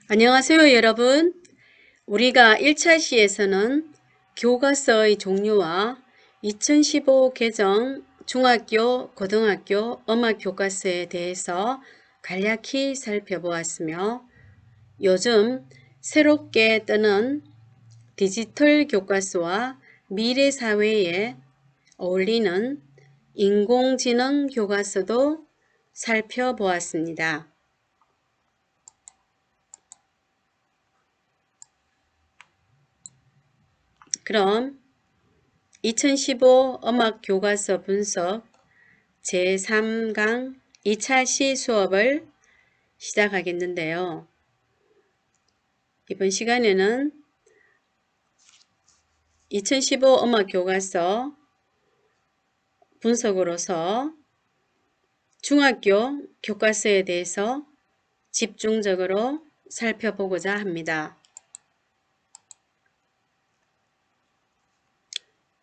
안녕하세요, 여러분. 우리가 1차 시에서는 교과서의 종류와 2015 개정 중학교, 고등학교 음악교과서에 대해서 간략히 살펴보았으며, 요즘 새롭게 뜨는 디지털 교과서와 미래 사회에 어울리는 인공지능 교과서도 살펴보았습니다. 그럼 2015 음악교과서 분석 제3강 2차 시 수업을 시작하겠는데요. 이번 시간에는 2015 음악교과서 분석으로서 중학교 교과서에 대해서 집중적으로 살펴보고자 합니다.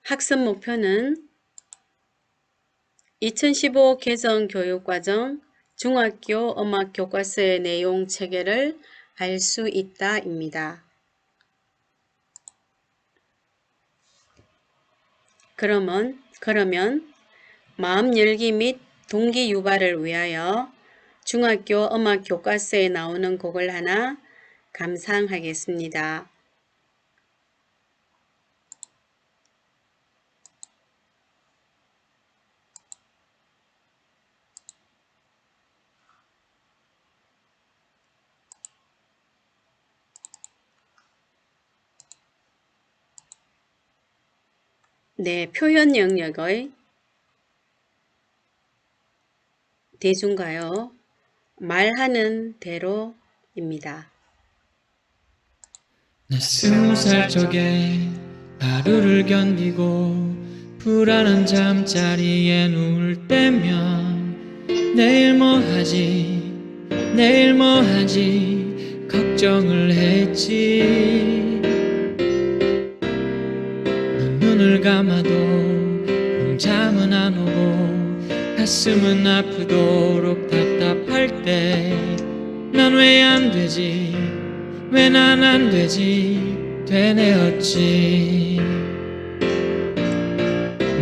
학습 목표는 2015 개정 교육과정 중학교 음악 교과서의 내용 체계를 알 수 있다 입니다. 그러면 마음 열기 및 동기 유발을 위하여 중학교 음악 교과서에 나오는 곡을 하나 감상하겠습니다. 네, 표현 영역의 대중가요 말하는 대로입니다. 나 20살 적에 하루를 견디고 불안한 잠자리에 누울 때면 내일 뭐 하지 걱정을 했지. 눈을 감아도 잠은 안 오고 가슴은 아프도록 답답할 때 난 왜 안 되지, 왜 난 안 되지 되뇌었지.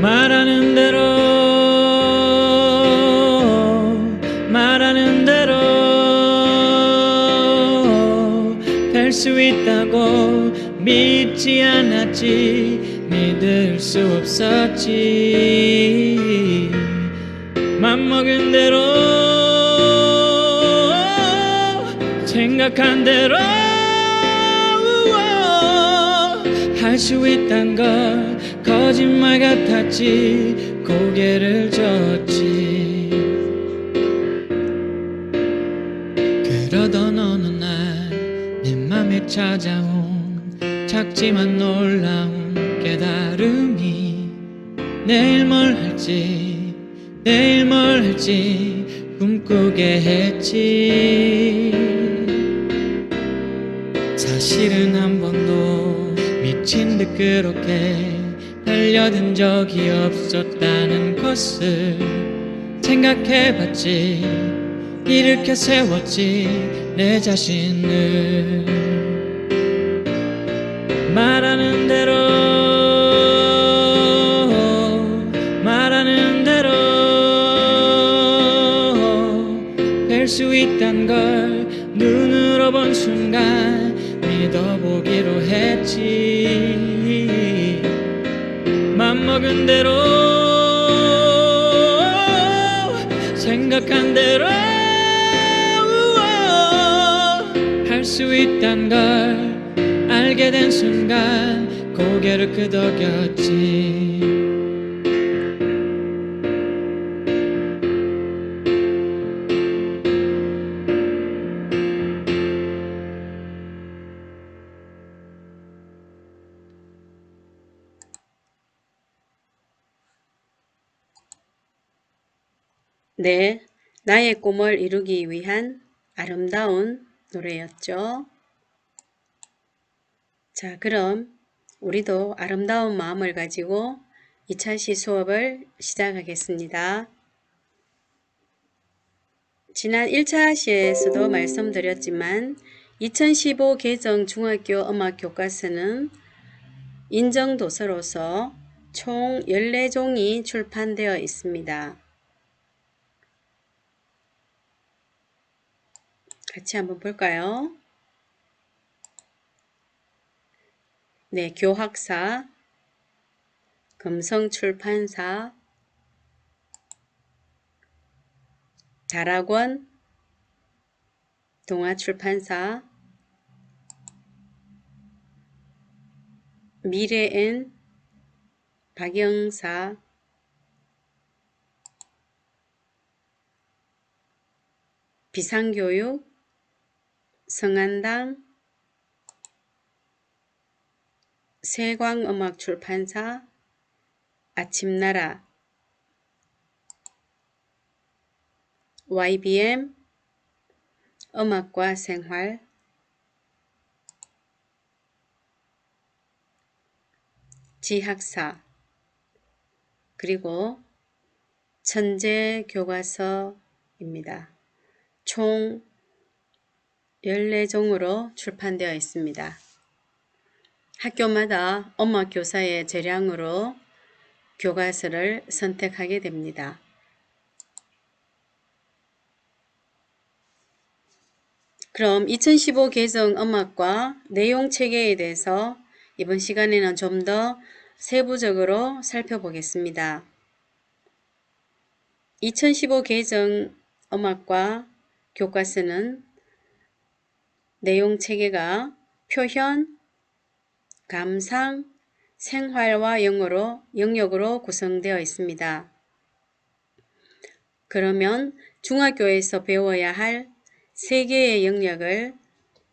말하는 대로 될 수 있다고 믿지 않았지. 믿을 수 없었지. 맘먹은 대로 생각한 대로 할 수 있단 걸 거짓말 같았지. 고개를 젓지. 그러던 어느 날 내 맘에 찾아온 작지만 놀라운 깨달음이 내일 뭘 할지 꿈꾸게 했지. 사실은 한 번도 미친 듯 그렇게 달려든 적이 없었다는 것을 생각해봤지. 일으켜 세웠지 내 자신을. 말하는 대로 될 수 있단 걸 눈으로 본 순간 믿어보기로 했지. 맘먹은 대로 생각한 대로 할 수 있단 걸 알게 된 순간 고개를 끄덕였지. 네, 나의 꿈을 이루기 위한 아름다운 노래였죠. 자, 그럼 우리도 아름다운 마음을 가지고 2차 시 수업을 시작하겠습니다. 지난 1차 시에서도 말씀드렸지만 2015 개정 중학교 음악 교과서는 인정도서로서 총 14종이 출판되어 있습니다. 같이 한번 볼까요? 네, 교학사, 금성출판사, 다락원, 동아출판사, 미래엔, 박영사, 비상교육, 성안당, 세광음악출판사, 아침나라, YBM, 음악과 생활, 지학사, 그리고 천재교과서입니다. 총 14종으로 출판되어 있습니다. 학교마다 음악교사의 재량으로 교과서를 선택하게 됩니다. 그럼 2015 개정 음악과 내용 체계에 대해서 이번 시간에는 좀 더 세부적으로 살펴보겠습니다. 2015 개정 음악과 교과서는 내용 체계가 표현, 감상, 생활과 영역으로 구성되어 있습니다. 그러면 중학교에서 배워야 할 3개의 영역을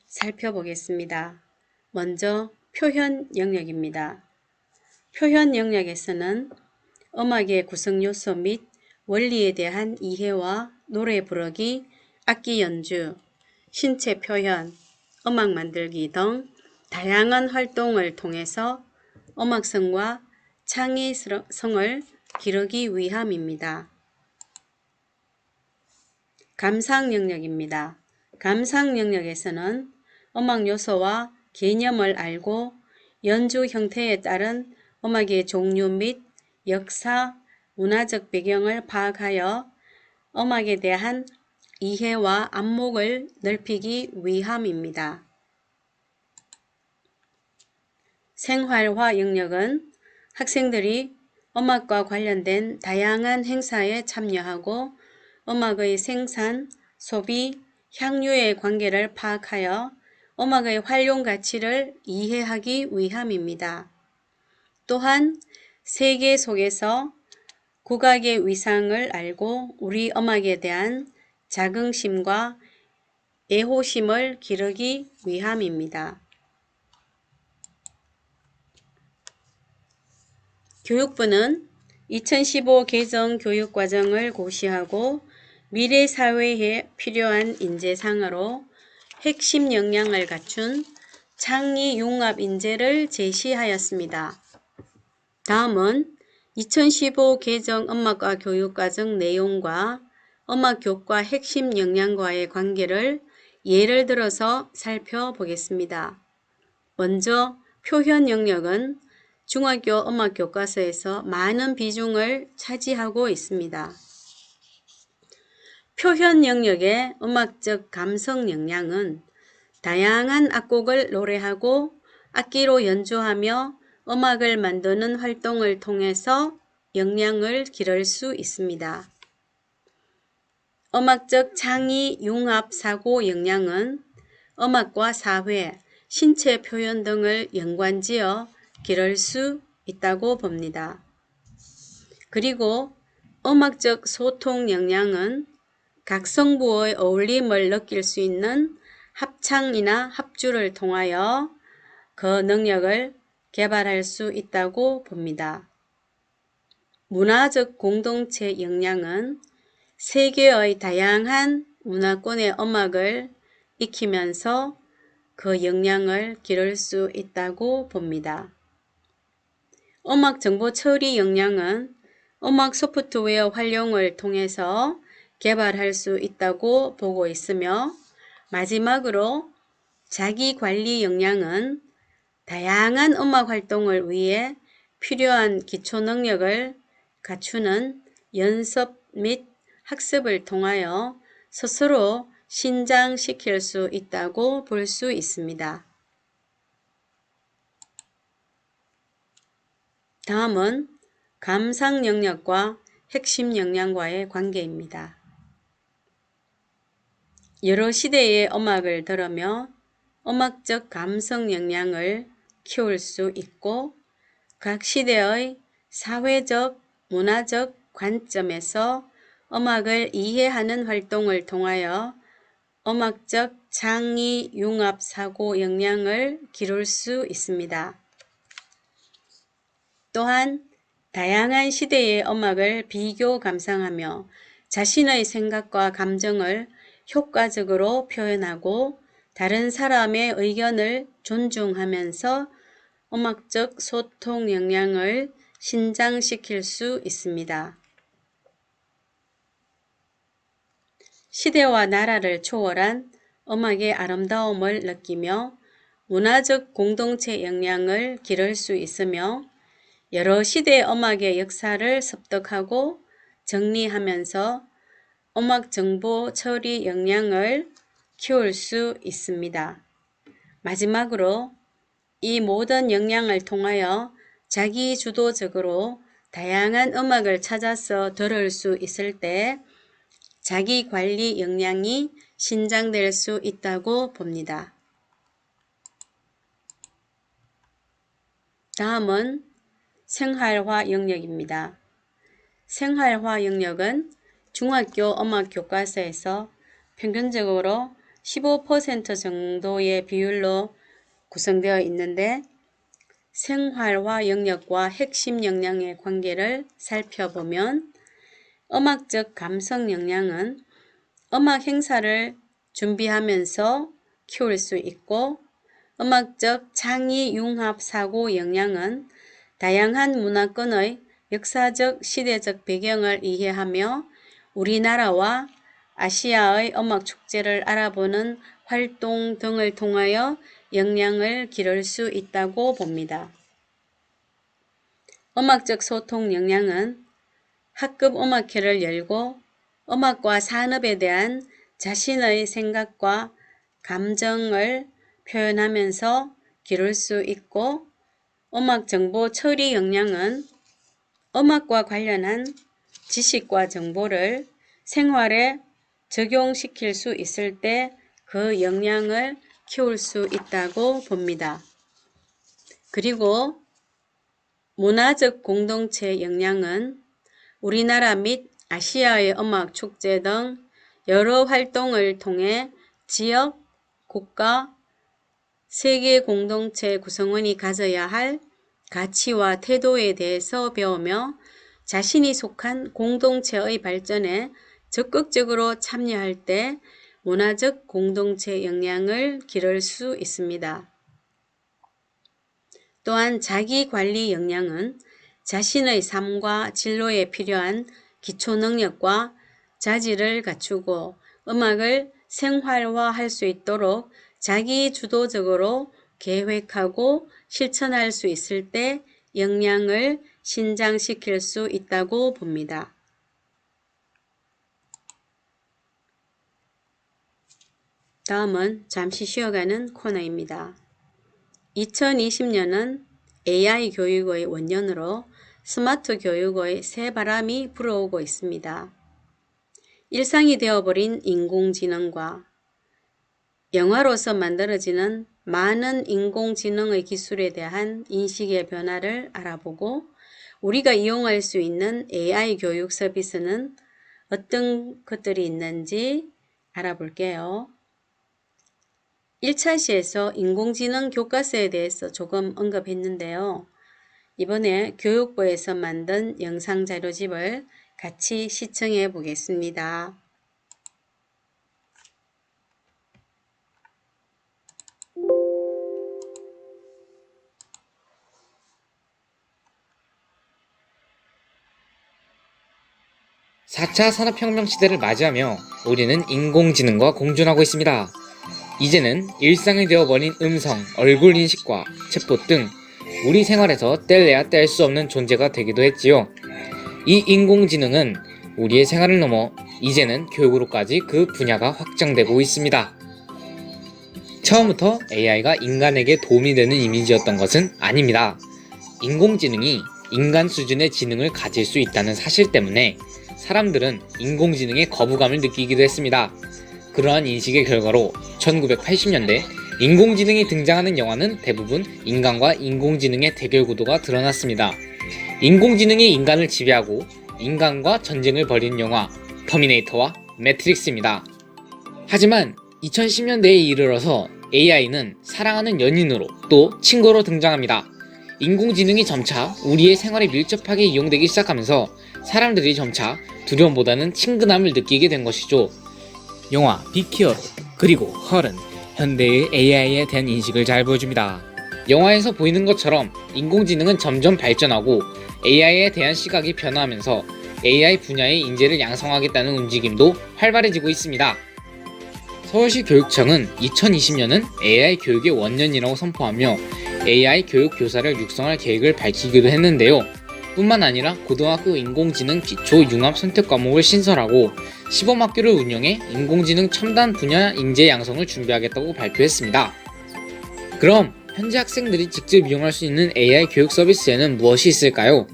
살펴보겠습니다. 먼저 표현 영역입니다. 표현 영역에서는 음악의 구성 요소 및 원리에 대한 이해와 노래 부르기, 악기 연주, 신체 표현, 음악 만들기 등 다양한 활동을 통해서 음악성과 창의성을 기르기 위함입니다. 감상 영역입니다. 감상 영역에서는 음악 요소와 개념을 알고 연주 형태에 따른 음악의 종류 및 역사, 문화적 배경을 파악하여 음악에 대한 이해와 안목을 넓히기 위함입니다. 생활화 영역은 학생들이 음악과 관련된 다양한 행사에 참여하고 음악의 생산, 소비, 향유의 관계를 파악하여 음악의 활용 가치를 이해하기 위함입니다. 또한 세계 속에서 국악의 위상을 알고 우리 음악에 대한 자긍심과 애호심을 기르기 위함입니다. 교육부는 2015 개정 교육과정을 고시하고 미래 사회에 필요한 인재상으로 핵심 역량을 갖춘 창의융합 인재를 제시하였습니다. 다음은 2015 개정 음악과 교육과정 내용과 음악교과 핵심 역량과의 관계를 예를 들어서 살펴보겠습니다. 먼저 표현 영역은 중학교 음악교과서에서 많은 비중을 차지하고 있습니다. 표현 영역의 음악적 감성 역량은 다양한 악곡을 노래하고 악기로 연주하며 음악을 만드는 활동을 통해서 역량을 기를 수 있습니다. 음악적 창의 융합 사고 역량은 음악과 사회, 신체 표현 등을 연관지어 기를 수 있다고 봅니다. 그리고 음악적 소통 역량은 각 성부의 어울림을 느낄 수 있는 합창이나 합주를 통하여 그 능력을 개발할 수 있다고 봅니다. 문화적 공동체 역량은 세계의 다양한 문화권의 음악을 익히면서 그 역량을 기를 수 있다고 봅니다. 음악 정보 처리 역량은 음악 소프트웨어 활용을 통해서 개발할 수 있다고 보고 있으며 마지막으로 자기관리 역량은 다양한 음악 활동을 위해 필요한 기초 능력을 갖추는 연습 및 학습을 통하여 스스로 신장시킬 수 있다고 볼 수 있습니다. 다음은 감상 영역과 핵심 역량과의 관계입니다. 여러 시대의 음악을 들으며 음악적 감성 역량을 키울 수 있고 각 시대의 사회적, 문화적 관점에서 음악을 이해하는 활동을 통하여 음악적 창의 융합 사고 역량을 기를 수 있습니다. 또한 다양한 시대의 음악을 비교 감상하며 자신의 생각과 감정을 효과적으로 표현하고 다른 사람의 의견을 존중하면서 음악적 소통 역량을 신장시킬 수 있습니다. 시대와 나라를 초월한 음악의 아름다움을 느끼며 문화적 공동체 역량을 기를 수 있으며 여러 시대의 음악의 역사를 습득하고 정리하면서 음악 정보 처리 역량을 키울 수 있습니다. 마지막으로 이 모든 역량을 통하여 자기주도적으로 다양한 음악을 찾아서 들을 수 있을 때 자기관리 역량이 신장될 수 있다고 봅니다. 다음은 생활화 영역입니다. 생활화 영역은 중학교 음악 교과서에서 평균적으로 15% 정도의 비율로 구성되어 있는데 생활화 영역과 핵심 역량의 관계를 살펴보면 음악적 감성 역량은 음악 행사를 준비하면서 키울 수 있고 음악적 창의 융합 사고 역량은 다양한 문화권의 역사적 시대적 배경을 이해하며 우리나라와 아시아의 음악 축제를 알아보는 활동 등을 통하여 역량을 기를 수 있다고 봅니다. 음악적 소통 역량은 학급 음악회를 열고 음악과 산업에 대한 자신의 생각과 감정을 표현하면서 기를 수 있고 음악 정보 처리 역량은 음악과 관련한 지식과 정보를 생활에 적용시킬 수 있을 때 그 역량을 키울 수 있다고 봅니다. 그리고 문화적 공동체 역량은 우리나라 및 아시아의 음악 축제 등 여러 활동을 통해 지역, 국가, 세계 공동체 구성원이 가져야 할 가치와 태도에 대해서 배우며 자신이 속한 공동체의 발전에 적극적으로 참여할 때 문화적 공동체 역량을 기를 수 있습니다. 또한 자기관리 역량은 자신의 삶과 진로에 필요한 기초 능력과 자질을 갖추고 음악을 생활화할 수 있도록 자기주도적으로 계획하고 실천할 수 있을 때 역량을 신장시킬 수 있다고 봅니다. 다음은 잠시 쉬어가는 코너입니다. 2020년은 AI 교육의 원년으로 스마트 교육의 새 바람이 불어오고 있습니다. 일상이 되어버린 인공지능과 영화로서 만들어지는 많은 인공지능의 기술에 대한 인식의 변화를 알아보고 우리가 이용할 수 있는 AI 교육 서비스는 어떤 것들이 있는지 알아볼게요. 1차 시에서 인공지능 교과서에 대해서 조금 언급했는데요. 이번에 교육부에서 만든 영상 자료집을 같이 시청해 보겠습니다. (4차) 산업혁명 시대를 맞이하며 우리는 인공지능과 공존하고 있습니다. 이제는 일상이 되어버린 음성, 얼굴 인식과 챗봇 등 우리 생활에서 뗄래야 뗄 수 없는 존재가 되기도 했지요. 이 인공지능은 우리의 생활을 넘어 이제는 교육으로까지 그 분야가 확장되고 있습니다. 처음부터 AI가 인간에게 도움이 되는 이미지였던 것은 아닙니다. 인공지능이 인간 수준의 지능을 가질 수 있다는 사실 때문에 사람들은 인공지능에 거부감을 느끼기도 했습니다. 그러한 인식의 결과로 1980년대 인공지능이 등장하는 영화는 대부분 인간과 인공지능의 대결 구도가 드러났습니다. 인공지능이 인간을 지배하고 인간과 전쟁을 벌이는 영화 터미네이터와 매트릭스입니다. 하지만 2010년대에 이르러서 AI는 사랑하는 연인으로 또 친구로 등장합니다. 인공지능이 점차 우리의 생활에 밀접하게 이용되기 시작하면서 사람들이 점차 두려움보다는 친근함을 느끼게 된 것이죠. 영화 빅히어로 그리고 헐은 현대의 AI에 대한 인식을 잘 보여줍니다. 영화에서 보이는 것처럼 인공지능은 점점 발전하고 AI에 대한 시각이 변화하면서 AI 분야의 인재를 양성하겠다는 움직임도 활발해지고 있습니다. 서울시 교육청은 2020년은 AI 교육의 원년이라고 선포하며 AI 교육 교사를 육성할 계획을 밝히기도 했는데요. 뿐만 아니라 고등학교 인공지능 기초 융합 선택 과목을 신설하고 시범학교를 운영해 인공지능 첨단 분야 인재 양성을 준비하겠다고 발표했습니다. 그럼 현재 학생들이 직접 이용할 수 있는 AI 교육 서비스에는 무엇이 있을까요?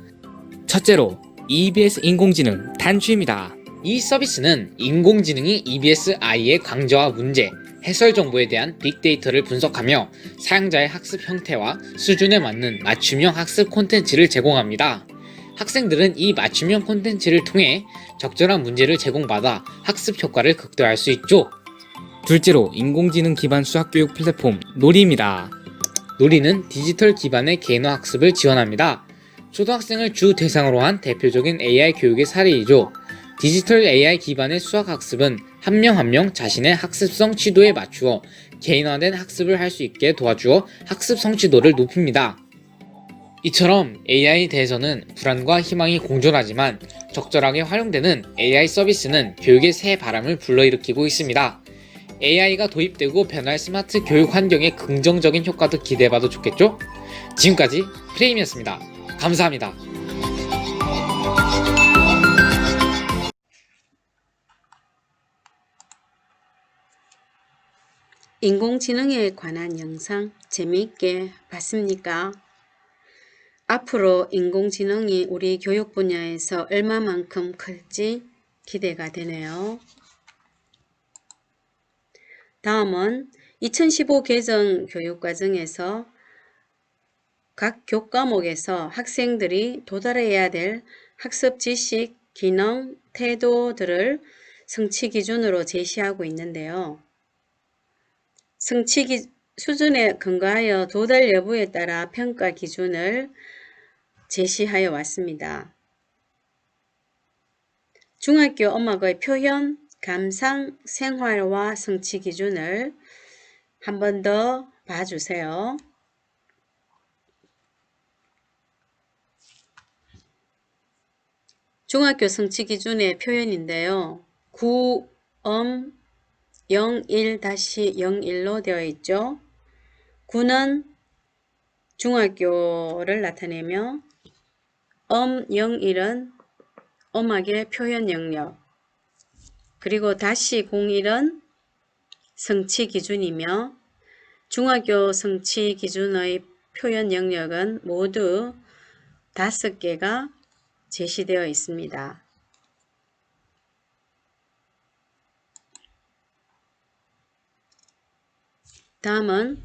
첫째로 EBS 인공지능 단추입니다. 이 서비스는 인공지능이 EBS I의 강좌와 문제, 해설 정보에 대한 빅데이터를 분석하며 사용자의 학습 형태와 수준에 맞는 맞춤형 학습 콘텐츠를 제공합니다. 학생들은 이 맞춤형 콘텐츠를 통해 적절한 문제를 제공받아 학습 효과를 극대화할 수 있죠. 둘째로 인공지능 기반 수학교육 플랫폼 놀이입니다. 놀이는 디지털 기반의 개인화 학습을 지원합니다. 초등학생을 주 대상으로 한 대표적인 AI 교육의 사례이죠. 디지털 AI 기반의 수학 학습은 한 명 한 명 자신의 학습성 취도에 맞추어 개인화된 학습을 할 수 있게 도와주어 학습 성취도를 높입니다. 이처럼 AI에 대해서는 불안과 희망이 공존하지만 적절하게 활용되는 AI 서비스는 교육의 새 바람을 불러일으키고 있습니다. AI가 도입되고 변할 스마트 교육 환경의 긍정적인 효과도 기대해봐도 좋겠죠? 지금까지 프레임이었습니다. 감사합니다. 인공지능에 관한 영상 재미있게 봤습니까? 앞으로 인공지능이 우리 교육 분야에서 얼마만큼 클지 기대가 되네요. 다음은 2015 개정 교육과정에서 각 교과목에서 학생들이 도달해야 될 학습 지식, 기능, 태도들을 성취 기준으로 제시하고 있는데요. 성취 수준에 근거하여 도달 여부에 따라 평가 기준을 제시하여 왔습니다. 중학교 음악의 표현, 감상, 생활화 성취 기준을 한 번 더 봐주세요. 중학교 성취 기준의 표현인데요. 9음 01-01로 되어 있죠. 9는 중학교를 나타내며 01은 음악의 표현 영역, 그리고 -01은 성취 기준이며 중학교 성취 기준의 표현 영역은 모두 5개가 제시되어 있습니다. 다음은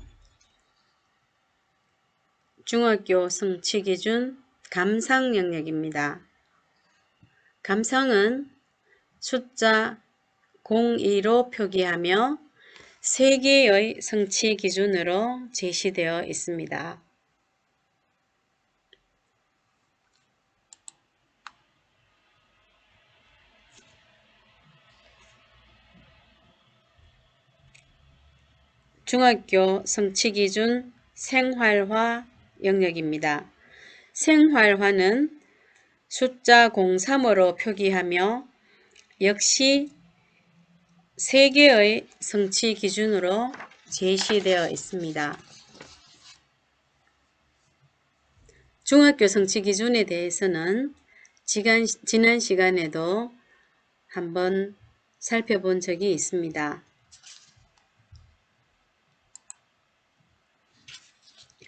중학교 성취 기준 감상 영역입니다. 감상은 숫자 02로 표기하며 3개의 성취 기준으로 제시되어 있습니다. 중학교 성취 기준 생활화 영역입니다. 생활화는 숫자 03으로 표기하며 역시 3개의 성취 기준으로 제시되어 있습니다. 중학교 성취 기준에 대해서는 지난 시간에도 한번 살펴본 적이 있습니다.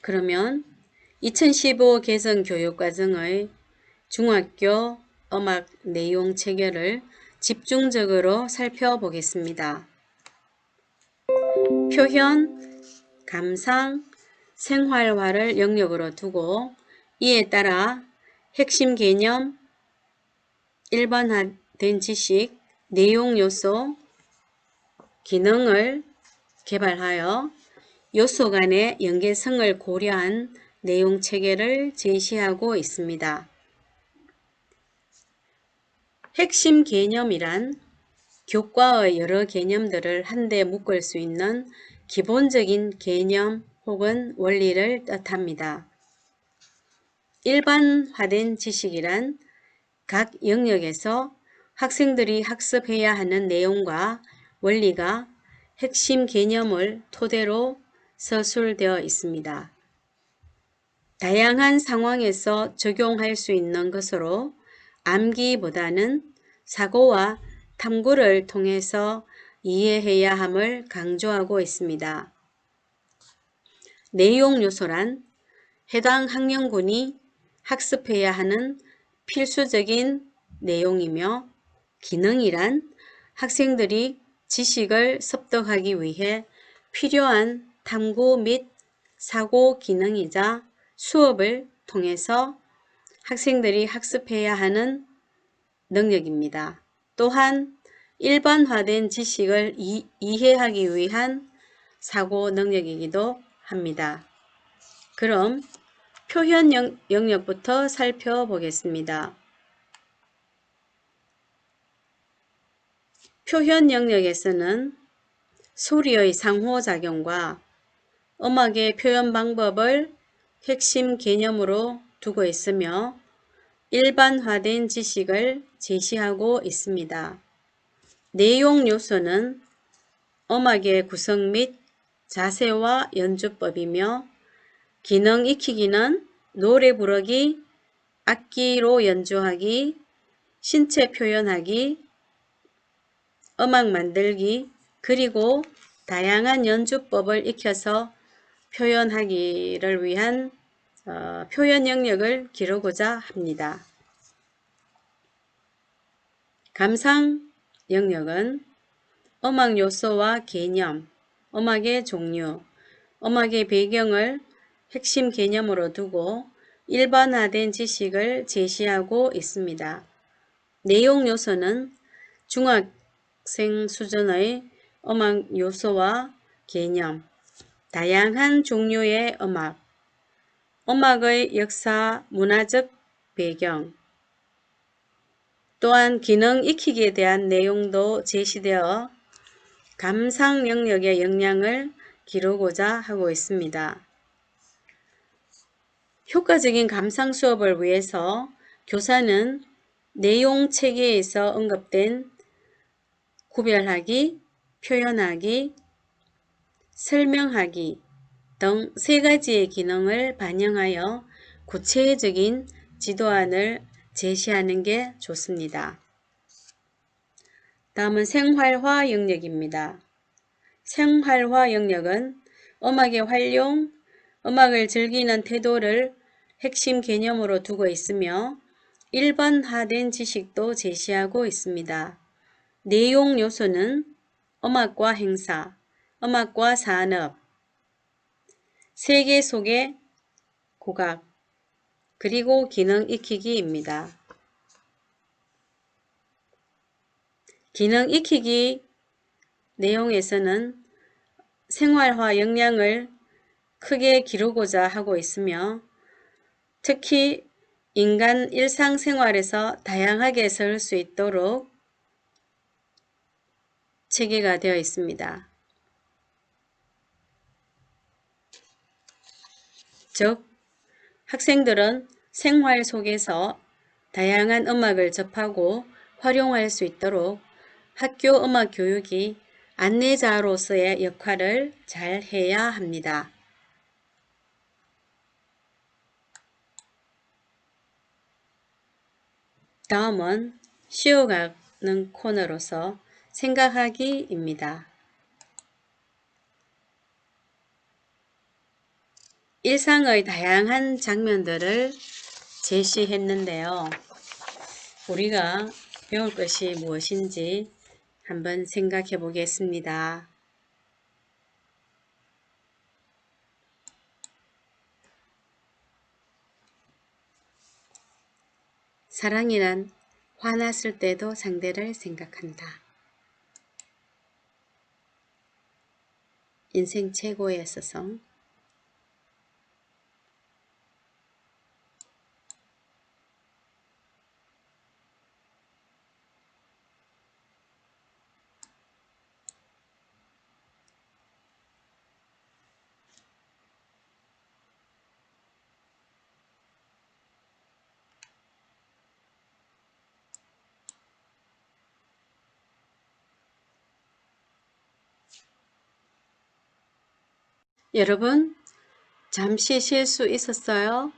그러면 2015 개정 교육과정의 중학교 음악 내용 체계를 집중적으로 살펴보겠습니다. 표현, 감상, 생활화를 영역으로 두고 이에 따라 핵심 개념, 일반화된 지식, 내용 요소, 기능을 개발하여 요소 간의 연계성을 고려한 내용 체계를 제시하고 있습니다. 핵심 개념이란 교과의 여러 개념들을 한데 묶을 수 있는 기본적인 개념 혹은 원리를 뜻합니다. 일반화된 지식이란 각 영역에서 학생들이 학습해야 하는 내용과 원리가 핵심 개념을 토대로 서술되어 있습니다. 다양한 상황에서 적용할 수 있는 것으로 암기보다는 사고와 탐구를 통해서 이해해야 함을 강조하고 있습니다. 내용 요소란 해당 학년군이 학습해야 하는 필수적인 내용이며, 기능이란 학생들이 지식을 습득하기 위해 필요한 탐구 및 사고 기능이자 수업을 통해서 학생들이 학습해야 하는 능력입니다. 또한 일반화된 지식을 이해하기 위한 사고 능력이기도 합니다. 그럼 표현 영역부터 살펴보겠습니다. 표현 영역에서는 소리의 상호작용과 음악의 표현 방법을 핵심 개념으로 두고 있으며 일반화된 지식을 제시하고 있습니다. 내용 요소는 음악의 구성 및 자세와 연주법이며, 기능 익히기는 노래 부르기, 악기로 연주하기, 신체 표현하기, 음악 만들기, 그리고 다양한 연주법을 익혀서 표현하기를 위한 표현 영역을 기르고자 합니다. 감상 영역은 음악 요소와 개념, 음악의 종류, 음악의 배경을 핵심 개념으로 두고 일반화된 지식을 제시하고 있습니다. 내용 요소는 중학생 수준의 음악 요소와 개념, 다양한 종류의 음악, 음악의 역사, 문화적 배경, 또한 기능 익히기에 대한 내용도 제시되어 감상 영역의 역량을 기르고자 하고 있습니다. 효과적인 감상 수업을 위해서 교사는 내용 체계에서 언급된 구별하기, 표현하기, 설명하기 등 3가지의 기능을 반영하여 구체적인 지도안을 제시하는 게 좋습니다. 다음은 생활화 영역입니다. 생활화 영역은 음악의 활용, 음악을 즐기는 태도를 핵심 개념으로 두고 있으며 일반화된 지식도 제시하고 있습니다. 내용 요소는 음악과 행사, 음악과 산업, 세계 속의 국악, 그리고 기능 익히기입니다. 기능 익히기 내용에서는 생활화 역량을 크게 기르고자 하고 있으며, 특히 인간 일상생활에서 다양하게 쓸 수 있도록 체계가 되어 있습니다. 즉, 학생들은 생활 속에서 다양한 음악을 접하고 활용할 수 있도록 학교 음악 교육이 안내자로서의 역할을 잘 해야 합니다. 다음은 쉬어가는 코너로서 생각하기입니다. 일상의 다양한 장면들을 제시했는데요. 우리가 배울 것이 무엇인지 한번 생각해 보겠습니다. 사랑이란 화났을 때도 상대를 생각한다. 인생 최고의 서성. 여러분, 잠시 쉴 수 있었어요?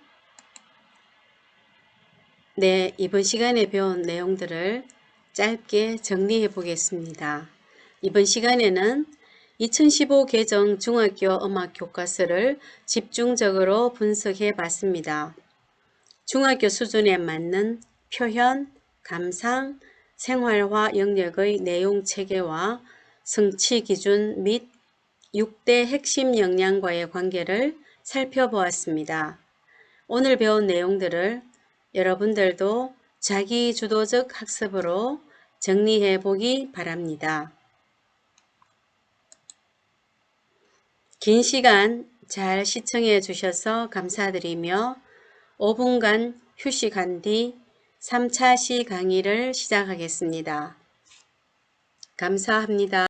네, 이번 시간에 배운 내용들을 짧게 정리해 보겠습니다. 이번 시간에는 2015 개정 중학교 음악 교과서를 집중적으로 분석해 봤습니다. 중학교 수준에 맞는 표현, 감상, 생활화 영역의 내용 체계와 성취 기준 및 6대 핵심 역량과의 관계를 살펴보았습니다. 오늘 배운 내용들을 여러분들도 자기주도적 학습으로 정리해 보기 바랍니다. 긴 시간 잘 시청해 주셔서 감사드리며 5분간 휴식한 뒤 3차 시 강의를 시작하겠습니다. 감사합니다.